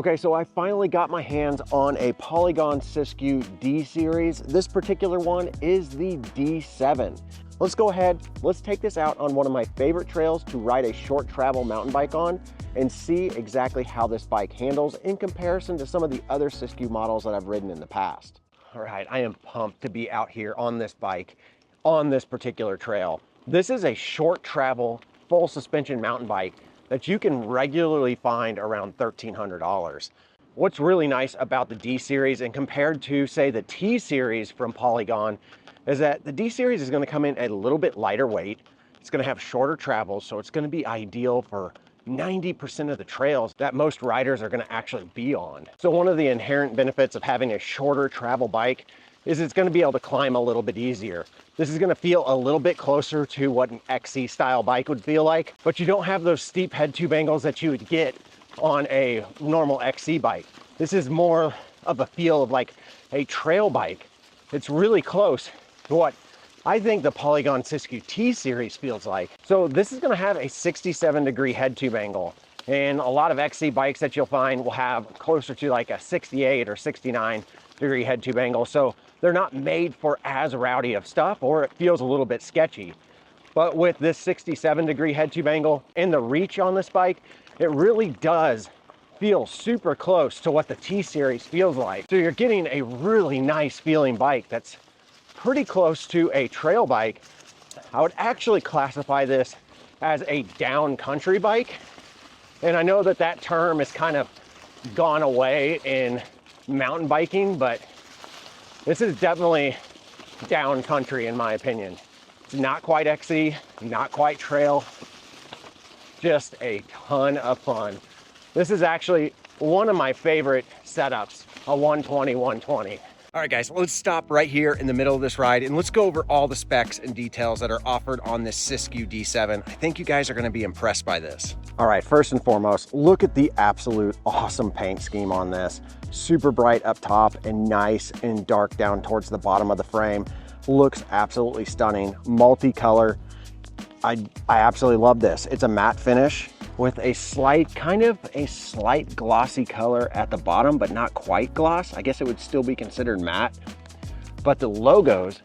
Okay, so I finally got my hands on a Polygon Siskiu D series. This particular one is the D7. Let's go ahead, let's take this out on one of my favorite trails to ride a short travel mountain bike on and see exactly how this bike handles in comparison to some of the other Siskiu models that I've ridden in the past. All right, I am pumped to be out here on this bike on this particular trail. This is a short travel, full suspension mountain bike that you can regularly find around $1,300. What's really nice about the D series and compared to say the T series from Polygon is that the D series is gonna come in at a little bit lighter weight. It's gonna have shorter travels, so it's gonna be ideal for 90% of the trails that most riders are gonna actually be on. So one of the inherent benefits of having a shorter travel bike is it's gonna be able to climb a little bit easier. This is gonna feel a little bit closer to what an XC style bike would feel like, but you don't have those steep head tube angles that you would get on a normal XC bike. This is more of a feel of like a trail bike. It's really close to what I think the Polygon Siskiu T series feels like. So this is gonna have a 67-degree head tube angle. And a lot of XC bikes that you'll find will have closer to like a 68 or 69-degree head tube angle. So they're not made for as rowdy of stuff, or it feels a little bit sketchy. But with this 67-degree head tube angle and the reach on this bike, it really does feel super close to what the T series feels like. So you're getting a really nice feeling bike that's pretty close to a trail bike. I would actually classify this as a down country bike. And I know that that term is kind of gone away in mountain biking, but this is definitely down country in my opinion. It's not quite XC, not quite trail, just a ton of fun. This is actually one of my favorite setups, a 120/120. All right guys, let's stop right here in the middle of this ride and let's go over all the specs and details that are offered on this Siskiu D7. I think you guys are gonna be impressed by this. All right, first and foremost, look at the absolute awesome paint scheme on this. Super bright up top and nice and dark down towards the bottom of the frame. Looks absolutely stunning, multicolor. I absolutely love this. It's a matte finish with a slight glossy color at the bottom, but not quite gloss. I guess it would still be considered matte, but the logos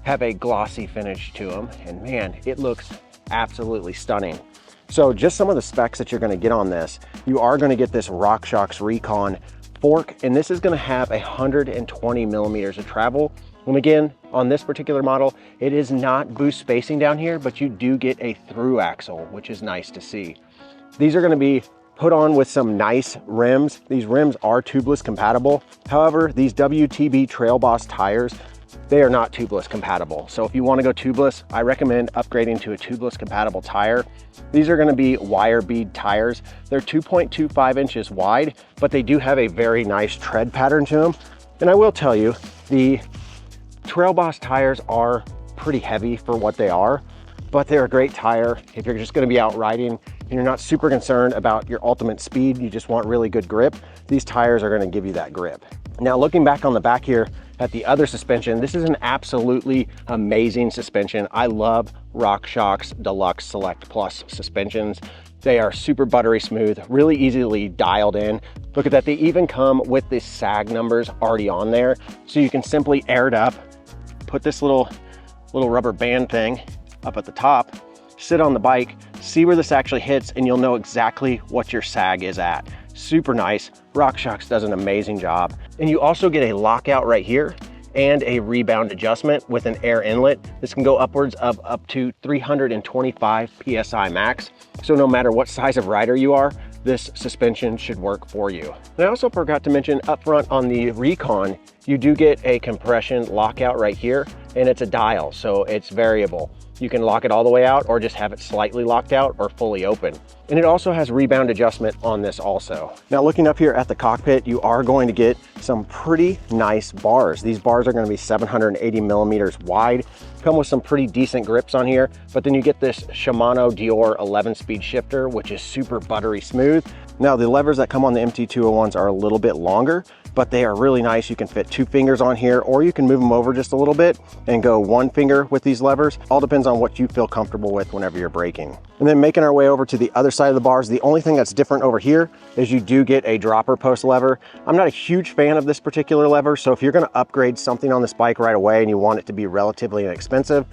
have a glossy finish to them. And man, it looks absolutely stunning. So just some of the specs that you're gonna get on this, you are gonna get this RockShox Recon fork, and this is gonna have 120 millimeters of travel. And again, on this particular model, it is not boost spacing down here, but you do get a through axle, which is nice to see. These are gonna be put on with some nice rims. These rims are tubeless compatible. However, these WTB Trail Boss tires, they are not tubeless compatible. So if you wanna go tubeless, I recommend upgrading to a tubeless compatible tire. These are gonna be wire bead tires. They're 2.25 inches wide, but they do have a very nice tread pattern to them. And I will tell you, the Trail Boss tires are pretty heavy for what they are, but they're a great tire if you're just gonna be out riding and you're not super concerned about your ultimate speed, you just want really good grip. These tires are gonna give you that grip. Now looking back on the back here at the other suspension, this is an absolutely amazing suspension. I love RockShox Deluxe Select Plus suspensions. They are super buttery smooth, really easily dialed in. Look at that, they even come with the sag numbers already on there. So you can simply air it up, put this little rubber band thing up at the top, sit on the bike, see where this actually hits, and you'll know exactly what your sag is at. Super nice. RockShox does an amazing job. And you also get a lockout right here and a rebound adjustment with an air inlet. This can go upwards of up to 325 PSI max. So no matter what size of rider you are, this suspension should work for you. And I also forgot to mention up front on the Recon, you do get a compression lockout right here, and it's a dial, so it's variable. You can lock it all the way out or just have it slightly locked out or fully open. And it also has rebound adjustment on this also. Now looking up here at the cockpit, you are going to get some pretty nice bars. These bars are going to be 780 millimeters wide, come with some pretty decent grips on here, but then you get this Shimano Dior 11-speed shifter, which is super buttery smooth. Now the levers that come on the MT201s are a little bit longer, but they are really nice. You can fit 2 fingers on here, or you can move them over just a little bit and go 1 finger with these levers. All depends on what you feel comfortable with whenever you're braking. And then making our way over to the other side of the bars, the only thing that's different over here is you do get a dropper post lever. I'm not a huge fan of this particular lever, so if you're gonna upgrade something on this bike right away and you want it to be relatively inexpensive,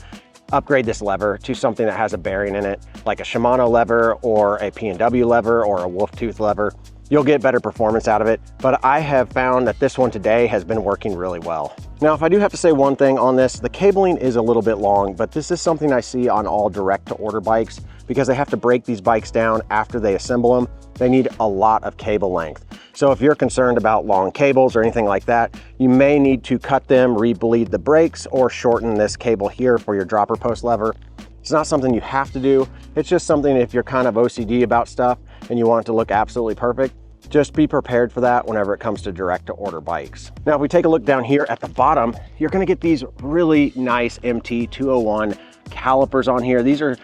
upgrade this lever to something that has a bearing in it, like a Shimano lever or a P&W lever or a wolf tooth lever. You'll get better performance out of it, but I have found that this one today has been working really well. Now, if I do have to say one thing on this, the cabling is a little bit long, but this is something I see on all direct to order bikes because they have to break these bikes down after they assemble them. They need a lot of cable length. So if you're concerned about long cables or anything like that, you may need to cut them, re-bleed the brakes, or shorten this cable here for your dropper post lever. It's not something you have to do. It's just something if you're kind of OCD about stuff and you want it to look absolutely perfect, just be prepared for that whenever it comes to direct to order bikes. Now, if we take a look down here at the bottom, you're gonna get these really nice MT201 calipers on here. These are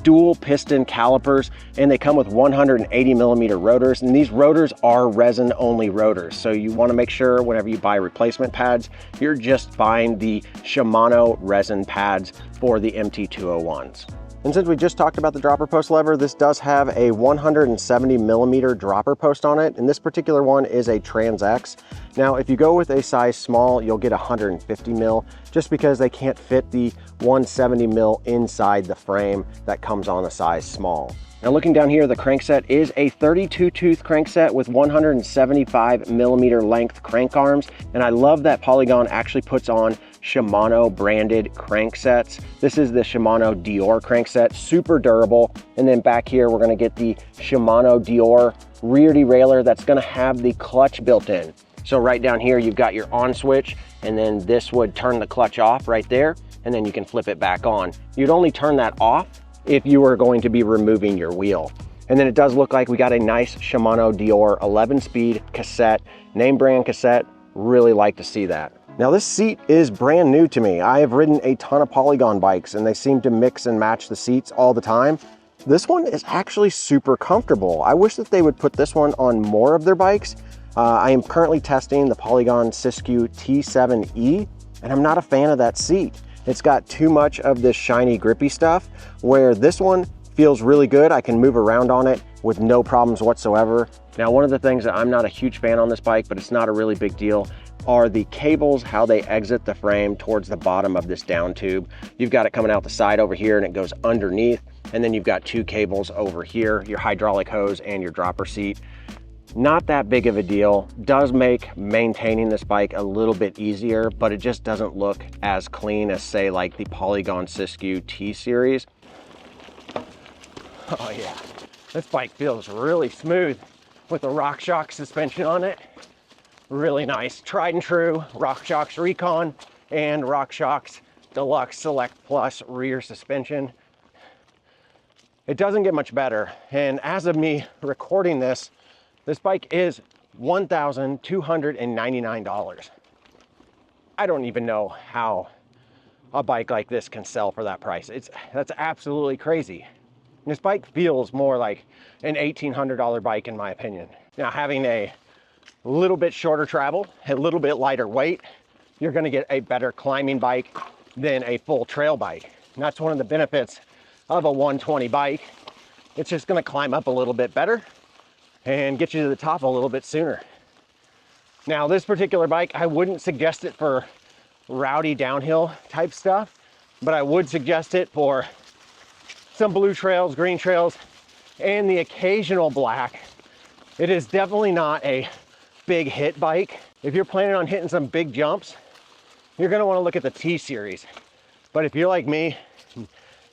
dual piston calipers and they come with 180 millimeter rotors, and these rotors are resin only rotors. So you want to make sure whenever you buy replacement pads, you're just buying the Shimano resin pads for the MT201s. And since we just talked about the dropper post lever, this does have a 170 millimeter dropper post on it, and this particular one is a Trans X. Now, if you go with a size small, you'll get 150 mil, just because they can't fit the 170 mil inside the frame that comes on a size small. Now, looking down here, the crankset is a 32 tooth crankset with 175 millimeter length crank arms. And I love that Polygon actually puts on Shimano branded cranksets. This is the Shimano Dior crankset, super durable. And then back here, we're gonna get the Shimano Dior rear derailleur that's gonna have the clutch built in. So right down here, you've got your on switch, and then this would turn the clutch off right there, and then you can flip it back on. You'd only turn that off if you were going to be removing your wheel. And then it does look like we got a nice Shimano Dior 11-speed cassette, name brand cassette. Really like to see that. Now, this seat is brand new to me. I have ridden a ton of Polygon bikes and they seem to mix and match the seats all the time. This one is actually super comfortable. I wish that they would put this one on more of their bikes. I am currently testing the Polygon Siskiu T7E, and I'm not a fan of that seat. It's got too much of this shiny grippy stuff, where this one feels really good. I can move around on it with no problems whatsoever. Now, one of the things that I'm not a huge fan on this bike, but it's not a really big deal, are the cables, how they exit the frame towards the bottom of this down tube. You've got it coming out the side over here and it goes underneath. And then you've got 2 cables over here, your hydraulic hose and your dropper seat. Not that big of a deal. Does make maintaining this bike a little bit easier, but it just doesn't look as clean as, say, like the Polygon Siskiu T series. Oh yeah, this bike feels really smooth with the RockShox suspension on it. Really nice, tried and true RockShox Recon and RockShox Deluxe Select Plus rear suspension. It doesn't get much better. And as of me recording this bike is $1,299. I don't even know how a bike like this can sell for that price. That's absolutely crazy. This bike feels more like an $1,800 bike in my opinion. Now, having a little bit shorter travel, a little bit lighter weight, you're gonna get a better climbing bike than a full trail bike. And that's one of the benefits of a 120 bike. It's just gonna climb up a little bit better and get you to the top a little bit sooner. Now, this particular bike, I wouldn't suggest it for rowdy downhill type stuff, but I would suggest it for some blue trails, green trails, and the occasional black. It is definitely not a big hit bike. If you're planning on hitting some big jumps, you're gonna wanna look at the T series. But if you're like me,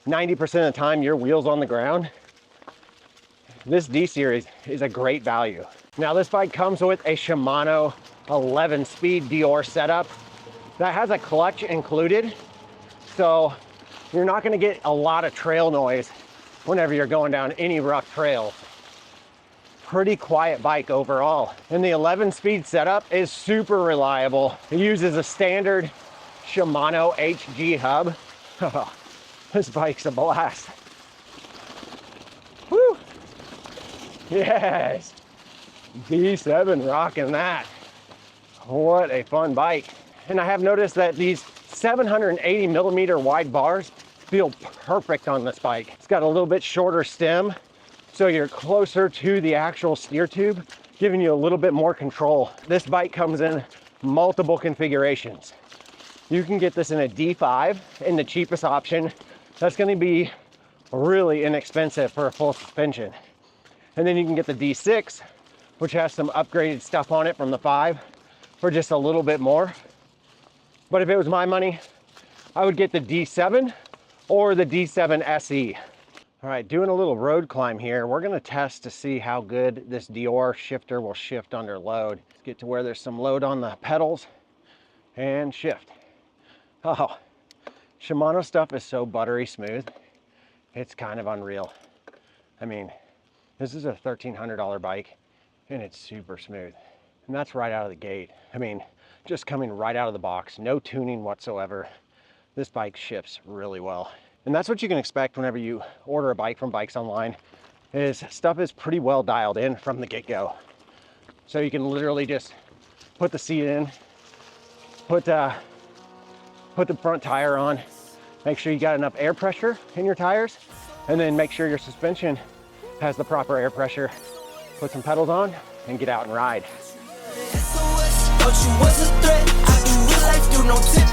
90% of the time your wheel's on the ground, this D series is a great value. Now, this bike comes with a Shimano 11-speed Dior setup that has a clutch included. So you're not gonna get a lot of trail noise whenever you're going down any rough trails. Pretty quiet bike overall. And the 11-speed setup is super reliable. It uses a standard Shimano HG hub. This bike's a blast. Woo! Yes, D7 rocking that. what a fun bike. And I have noticed that these 780 millimeter wide bars feel perfect on this bike. It's got a little bit shorter stem, so you're closer to the actual steer tube, giving you a little bit more control. This bike comes in multiple configurations. You can get this in a D5 in the cheapest option. That's going to be really inexpensive for a full suspension. And then you can get the D6, which has some upgraded stuff on it from the 5 for just a little bit more. But if it was my money, I would get the D7 or the D7 SE. All right, doing a little road climb here. We're gonna test to see how good this Dior shifter will shift under load. Let's get to where there's some load on the pedals and shift. Oh, Shimano stuff is so buttery smooth. It's kind of unreal. I mean, this is a $1,300 bike and it's super smooth. And that's right out of the gate. I mean, just coming right out of the box, no tuning whatsoever. This bike shifts really well. And that's what you can expect whenever you order a bike from Bikes Online, is stuff is pretty well dialed in from the get-go. So you can literally just put the seat in, put the front tire on, make sure you got enough air pressure in your tires, and then make sure your suspension has the proper air pressure. Put some pedals on and get out and ride. Thought you was a threat. I do real life, do no tip.